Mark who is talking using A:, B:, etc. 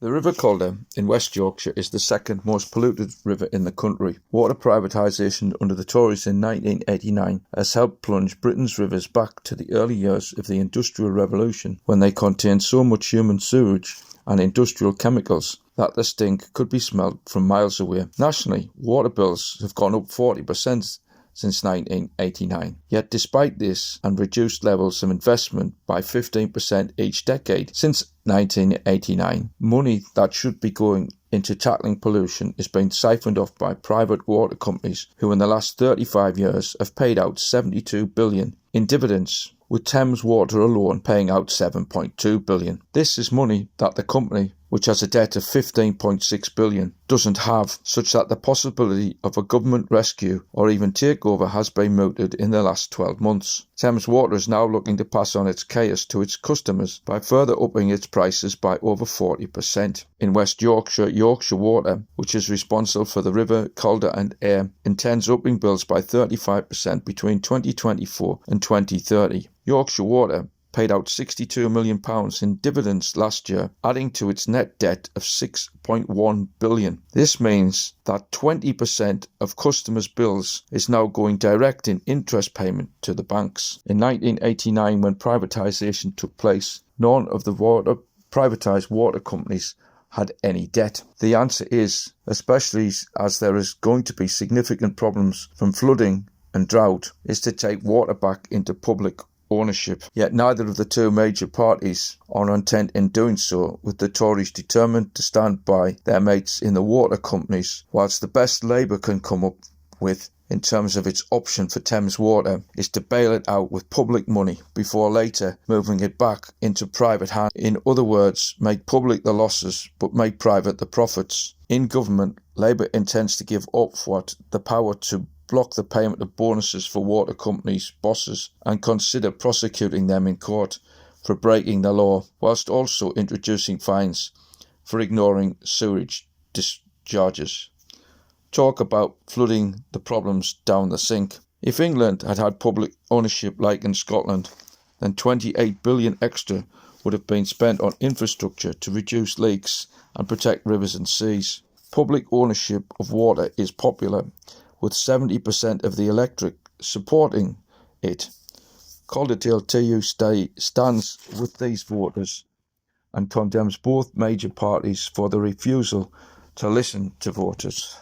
A: The River Calder in West Yorkshire is the second most polluted river in the country. Water privatisation under the Tories in 1989 has helped plunge Britain's rivers back to the early years of the Industrial Revolution, when they contained so much human sewage and industrial chemicals that the stink could be smelled from miles away. Nationally, water bills have gone up 40% since 1989. Yet despite this and reduced levels of investment by 15% each decade since 1989, money that should be going into tackling pollution is being siphoned off by private water companies who in the last 35 years have paid out $72 billion in dividends, with Thames Water alone paying out $7.2 billion. This is money that the company, which has a debt of $15.6 billion, doesn't have, such that the possibility of a government rescue or even takeover has been mooted in the last 12 months. Thames Water is now looking to pass on its chaos to its customers by further upping its prices by over 40%. In West Yorkshire, Yorkshire Water, which is responsible for the River, Calder and Aire, intends upping bills by 35% between 2024 and 2030. Yorkshire Water paid out £62 million in dividends last year, adding to its net debt of £6.1 billion. This means that 20% of customers' bills is now going direct in interest payment to the banks. In 1989, when privatisation took place, none of the privatised water companies had any debt. The answer is, especially as there is going to be significant problems from flooding and drought, is to take water back into public ownership. Yet neither of the two major parties are intent in doing so, with the Tories determined to stand by their mates in the water companies, whilst the best Labour can come up with in terms of its option for Thames Water is to bail it out with public money before later moving it back into private hands. In other words, make public the losses but make private the profits. In government, Labour intends to give Ofwat the power to block the payment of bonuses for water companies' bosses and consider prosecuting them in court for breaking the law, whilst also introducing fines for ignoring sewage discharges. Talk about flooding the problems down the sink. If England had had public ownership like in Scotland, then $28 billion extra would have been spent on infrastructure to reduce leaks and protect rivers and seas. Public ownership of water is popular, with 70% of the electorate supporting it. Calderdale TUC stands with these voters and condemns both major parties for the refusal to listen to voters.